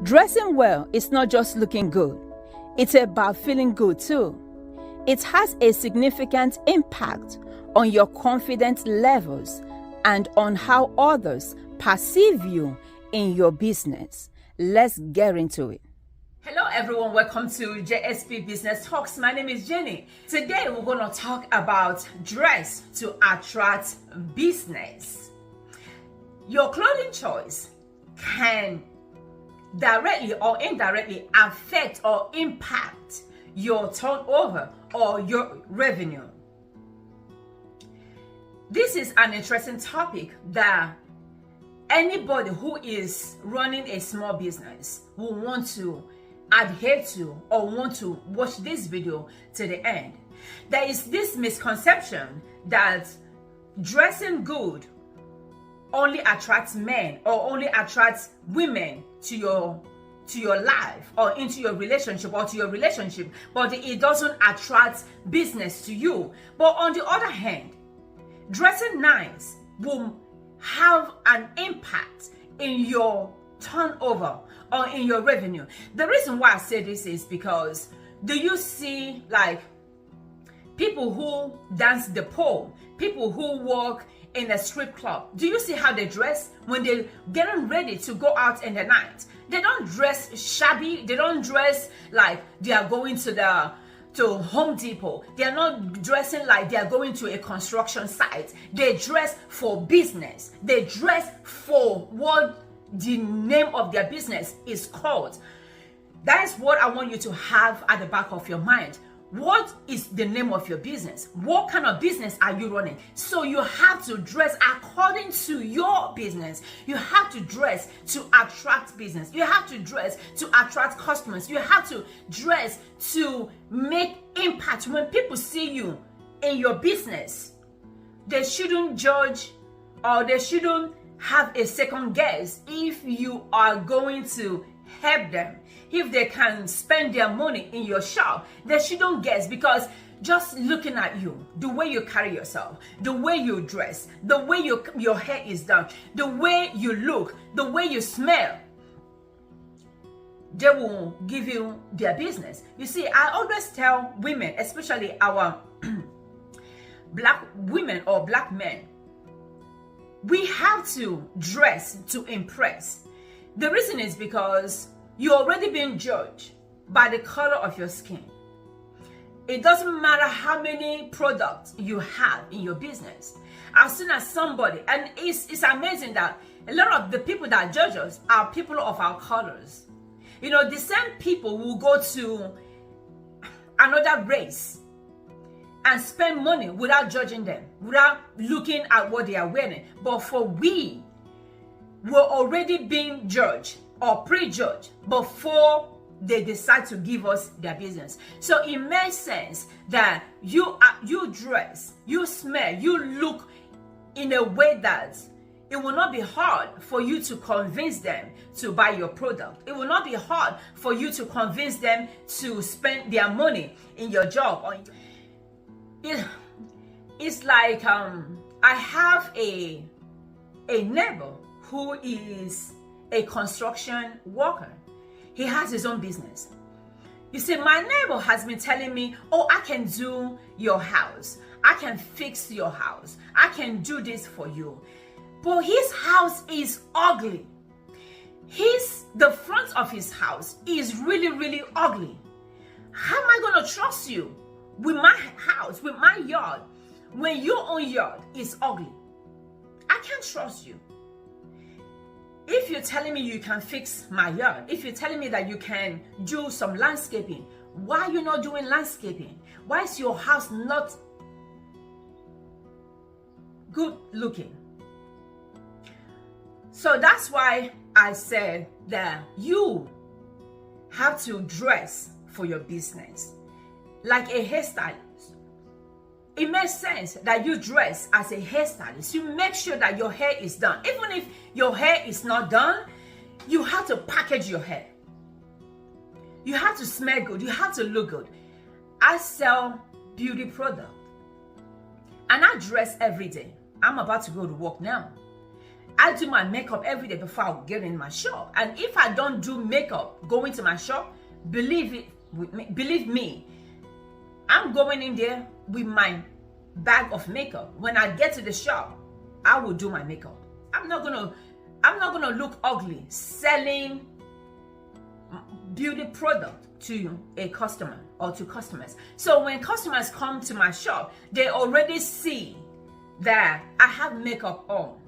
Dressing well is not just looking good, it's about feeling good too. It has a significant impact on your confidence levels and on how others perceive you in your business. Let's get into it. Hello everyone, welcome to JSP Business Talks. My name is Jenny. Today we're going to talk about dress to attract business. Your clothing choice can directly or indirectly affect or impact your turnover or your revenue. This is an interesting topic that anybody who is running a small business will want to adhere to or want to watch this video to the end. There is this misconception that dressing good only attracts men or only attracts women to your life or into your relationship or to your relationship, but it doesn't attract business to you. But on the other hand, dressing nice will have an impact in your turnover or in your revenue. The reason why I say this is because, do you see like people who dance the pole, people who work in a strip club? Do you see how they dress when they're getting ready to go out in the night? They don't dress shabby. They don't dress like they are going to Home Depot. They are not dressing like they are going to a construction site. They dress for business. They dress for what the name of their business is called. That is what I want you to have at the back of your mind. What is the name of your business? What kind of business are you running? So you have to dress according to your business. You have to dress to attract business. You have to dress to attract customers. You have to dress to make impact. When people see you in your business, they shouldn't judge or they shouldn't have a second guess if you are going to help them. If they can spend their money in your shop, they shouldn't guess, because just looking at you, the way you carry yourself, the way you dress, the way your hair is done, the way you look, the way you smell, they will give you their business. You see, I always tell women, especially our black women or black men, we have to dress to impress. The reason is because you're already being judged by the color of your skin. It doesn't matter how many products you have in your business. As soon as somebody, and it's amazing that a lot of the people that judge us are people of our colors. You know, the same people will go to another race and spend money without judging them, without looking at what they are wearing. But for we were already being judged or prejudged before they decide to give us their business. So it makes sense that you dress, you smell, you look in a way that it will not be hard for you to convince them to buy your product. It will not be hard for you to convince them to spend their money in your job. It's like I have a neighbor who is a construction worker. He has his own business. You see, my neighbor has been telling me, oh, I can do your house. I can fix your house. I can do this for you. But his house is ugly. The front of his house is really, really ugly. How am I going to trust you with my house, with my yard, when your own yard is ugly? I can't trust you. If you're telling me you can fix my yard, if you're telling me that you can do some landscaping, why are you not doing landscaping? Why is your house not good looking? So that's why I said that you have to dress for your business like a hairstylist. It makes sense that you dress as a hairstylist. You make sure that your hair is done. Even if your hair is not done, you have to package your hair. You have to smell good. You have to look good. I sell beauty products and I dress every day. I'm about to go to work now. I do my makeup every day before I get in my shop. And if I don't do makeup going to my shop, believe me, I'm going in there with my bag of makeup. When I get to the shop, I will do my makeup. I'm not gonna look ugly selling beauty product to a customer or to customers. So when customers come to my shop, they already see that I have makeup on.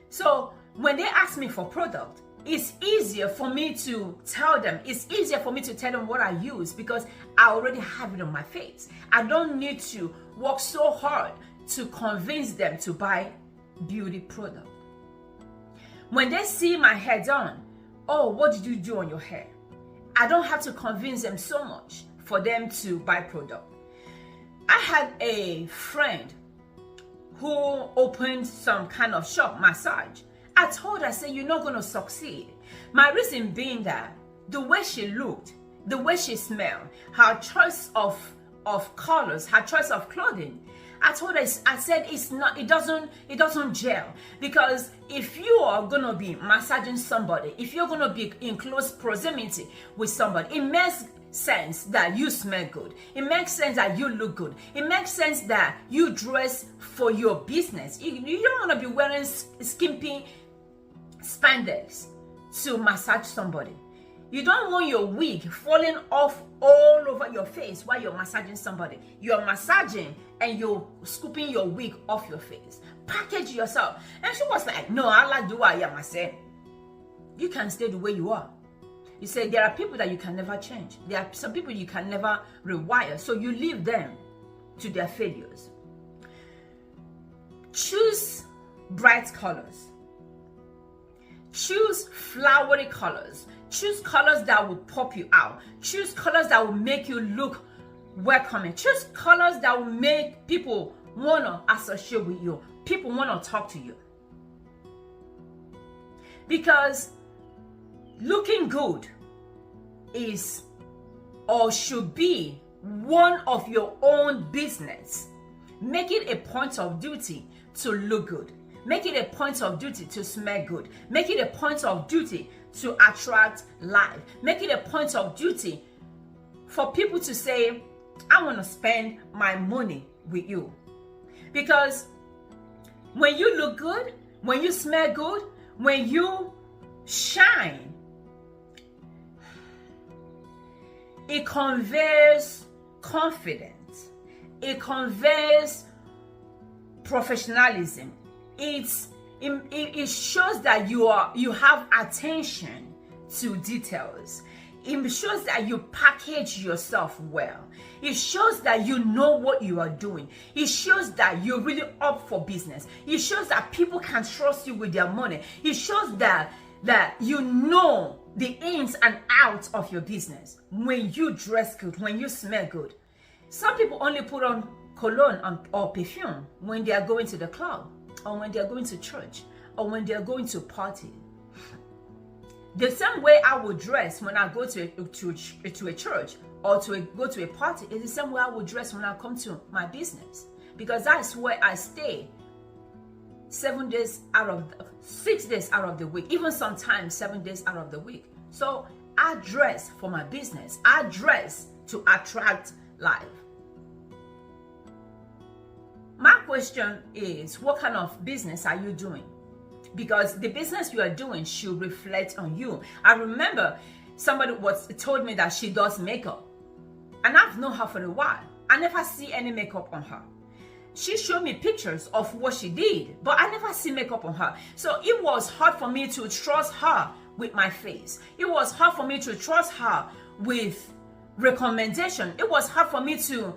So when they ask me for product, it's easier for me to tell them. It's easier for me to tell them what I use because I already have it on my face. I don't need to work so hard to convince them to buy beauty product. When they see my hair done, oh, what did you do on your hair? I don't have to convince them so much for them to buy product. I had a friend who opened some kind of shop, massage. I told her, I said, you're not going to succeed. My reason being that the way she looked, the way she smelled, her choice of colors, her choice of clothing, I told her, I said, it doesn't gel. Because if you are going to be massaging somebody, if you're going to be in close proximity with somebody, it makes sense that you smell good. It makes sense that you look good. It makes sense that you dress for your business. You don't want to be wearing skimpy spandex to massage somebody. You don't want your wig falling off all over your face while you're massaging somebody. You're massaging and you're scooping your wig off your face. Package yourself. And she was like, no, I like the way I am myself. You can stay the way you are. You say there are people that you can never change. There are some people you can never rewire. So you leave them to their failures. Choose bright colors. Choose flowery colors. Choose colors that will pop you out. Choose colors that will make you look welcoming. Choose colors that will make people want to associate with you. People want to talk to you. Because looking good is or should be one of your own business. Make it a point of duty to look good. Make it a point of duty to smell good. Make it a point of duty to attract life. Make it a point of duty for people to say, I want to spend my money with you. Because when you look good, when you smell good, when you shine, it conveys confidence. It conveys professionalism. It shows that you have attention to details. It shows that you package yourself well. It shows that you know what you are doing. It shows that you're really up for business. It shows that people can trust you with their money. It shows that you know the ins and outs of your business. When you dress good, when you smell good. Some people only put on cologne or perfume when they are going to the club, or when they are going to church, or when they are going to party. The same way I would dress when I go to a church or go to a party is the same way I would dress when I come to my business, because that's where I stay 6 days out of the week, even sometimes 7 days out of the week. So I dress for my business. I dress to attract life. My question is, what kind of business are you doing? Because the business you are doing should reflect on you. I remember somebody told me that she does makeup, and I've known her for a while. I never see any makeup on her. She showed me pictures of what she did, but I never see makeup on her. So it was hard for me to trust her with my face. It was hard for me to trust her with recommendation. It was hard for me to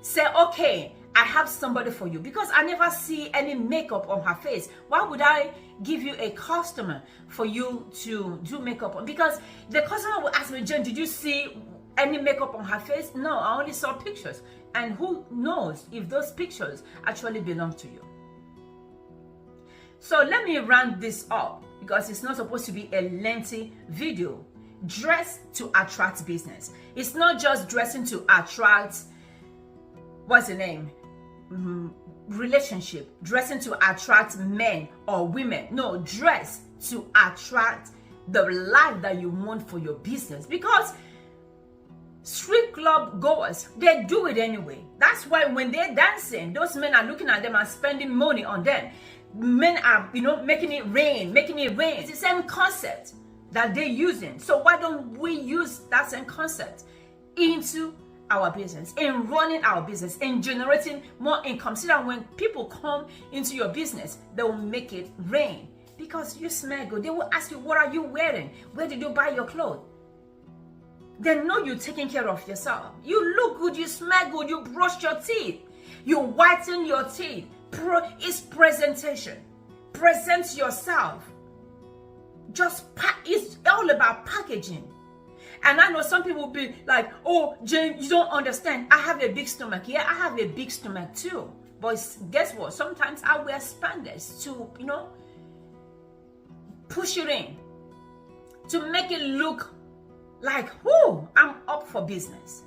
say, okay, I have somebody for you, because I never see any makeup on her face. Why would I give you a customer for you to do makeup on? Because the customer will ask me, Jen, did you see any makeup on her face? No, I only saw pictures. And who knows if those pictures actually belong to you? So let me round this up, because it's not supposed to be a lengthy video. Dress to attract business. It's not just dressing to attract, what's the name? relationship, dressing to attract men or women. No, dress to attract the life that you want for your business. Because street club goers, they do it anyway. That's why when they're dancing, those men are looking at them and spending money on them. Men are, making it rain. It's the same concept that they're using. So why don't we use that same concept into our business, in running our business, in generating more income, so that when people come into your business, they will make it rain because you smell good. They will ask you, what are you wearing? Where did you buy your clothes? They know you're taking care of yourself. You look good, you smell good, you brush your teeth, you whiten your teeth. It's presentation. Present yourself. It's all about packaging. And I know some people will be like, oh, Jane, you don't understand. I have a big stomach. Yeah, I have a big stomach too. But guess what? Sometimes I wear spandex to, push it in. To make it look like, whoo, I'm up for business.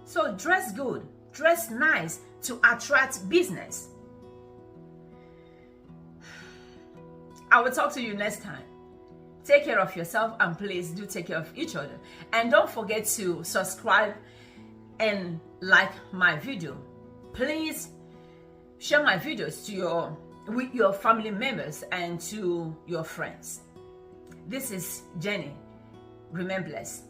So dress good. Dress nice to attract business. I will talk to you next time. Take care of yourself, and please do take care of each other. And don't forget to subscribe and like my video. Please share my videos with your family members and to your friends. This is Jenny. Remain blessed.